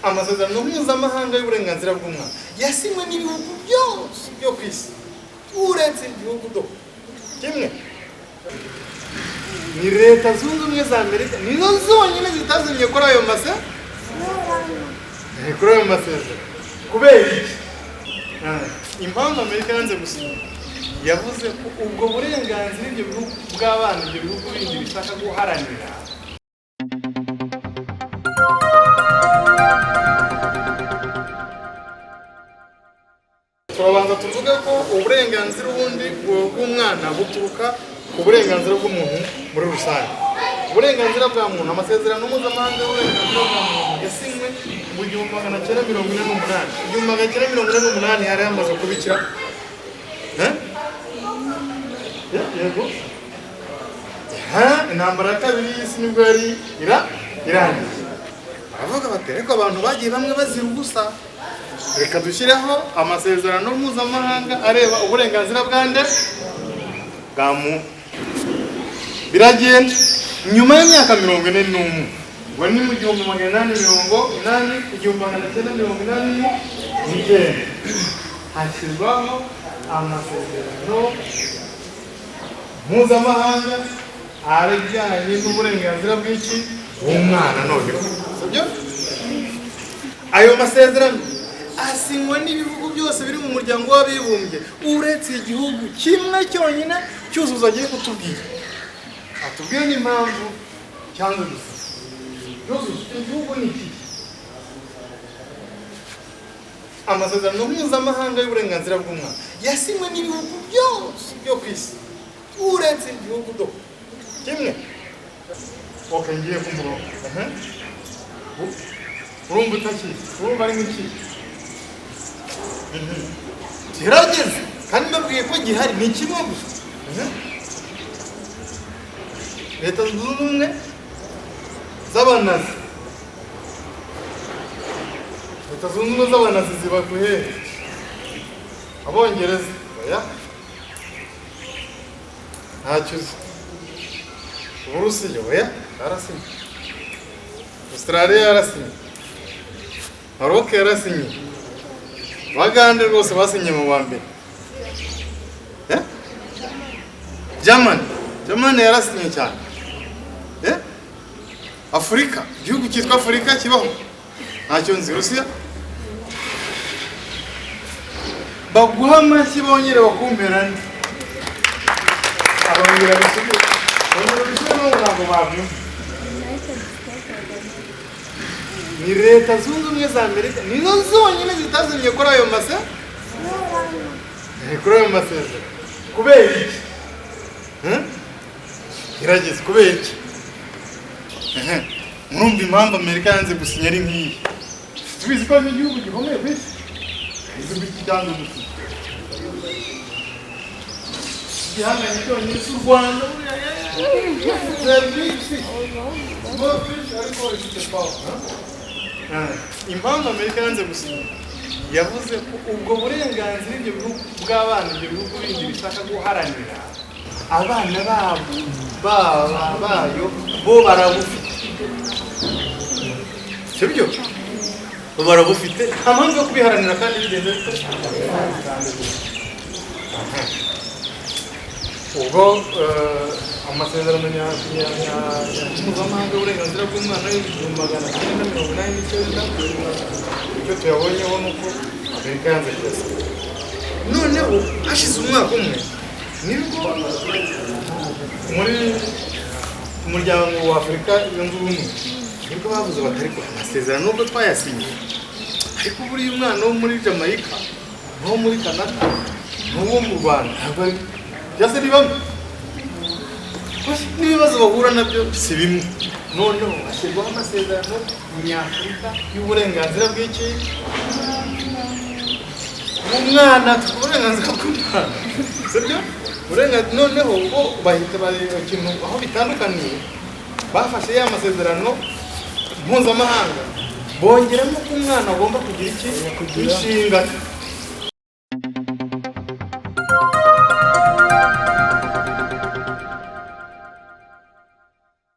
amasezerano mpuzamahanga y'uburenganzira bw'umwana yasinywe n'ibihugu byose byo ku isi uretse igihugu kimwe ni Leta Zunze Ubumwe za Amerika nizo zonyine zitazimye kuri ayo masezerano kubera iki? Impamvu Amerika yanze gusinya yavuze ko ubwo burenganzira ibyo bihugu bw'abana ibyo bihugu bindi bishaka guharanira turabanza tuvuga ko uburenganzira ubundi bw'umwana buturuka ku burenganzira bw'umuntu muri rusange. Uburenganzira bwa muntu, amasezerano mpuzamahanga y'uburenganzira bwa muntu yasinywe mu 1948. 1948 hari hamaze kubikira yego intambara ya kabiri y'isi nibwo yari irangiye. Baravuga bati ariko abantu bagiye bamwe bazira ubusa, reka dushyireho amasezerano mpuzamahanga areba uburenganzira bwande bwa muntu. Biragenda nyuma y'imyaka 41 ngo ni mu 1989 hashyirwaho amasezerano mpuzamahanga arajyanye n'uburenganzira bw'iki bw'umwana. None sibyo ayo masezerano asinywa n'ibihugu byose biri mu muryango w'abibumbye uretse igihugu kimwe cyonyine cyuzuza agiye kutubwira, atubwire n'impamvu cyangwa gusa igihugu ni iki. Amasezerano mpuzamahanga y'uburenganzira bw'umwana yasinywe n'ibihugu byose byo ku isi uretse igihugu kimwe. Ngiye kumurongo urumva utakizi, urumva ari nk'iki kirageze kandi mbabwiye ko gihari ni kimwe gusa. Leta Zunze Ubumwe z'Abanazi, Leta Zunze Ubumwe z'Abanazi ziba kuhere Abongereza oya ntacyo uzi, Uburusiya oya yarasinye, Australia yarasinye, Maroc yarasinye, Bagande rwose basinye mu wa mbere. Germany yarasinye cyane. Afurika, igihugu cyitwa Afurika kibaho ntacyo nzi. Rusiya baguha amashyi bongere bakumpera ndi abongera bisubire ntabwo babyumva. Ni Leta Zunze Ubumwe za Amerika nizo zonyine zitazimye kuri ayo masezerano kubera iki? Gerageza kubera iki? Murumva impamvu Amerika yanze gusinya ari nk'iyi? Tubizi ko ari igihugu gikomeye ku isi, igihugu cy'icyanzu gusa gihanganye cyonyine cy'u Rwanda impamvu Amerika yanze gusinya yavuze ko ubwo burenganzira ibyo bihugu bw'abana ibyo bihugu bindi bishaka guharanira abana bayo bo barabufite, sibyo? Barabufite nta mpamvu yo kubiharanira kandi bigenze bite. Ubwo amasezerano mpuzamahanga y'uburenganzira bw'umwana y'1989 icyo tuyabonyeho nuko Amerika yanze kuyasinya. Noneho hashize umwaka umwe nibwo muri umuryango wa Afurika yunze ubumwe nibwo bavuze batari ko amasezerano nubwo twayasinye ariko buriya umwana wo muri Jamaica no muri Canada no mu Rwanda ntabwo byase ni bamwe n'ibibazo bahura nabyo si bimwe. Noneho hashyirwaho amasezerano nyafurika y'uburenganzira bw'iki umwana, uburenganzira bw'umwana, sibyo? Noneho ubwo bahita ikintu aho bitandukaniye bafashe ya masezerano mpuzamahanga bongeramo ko umwana agomba kugira iki inshingano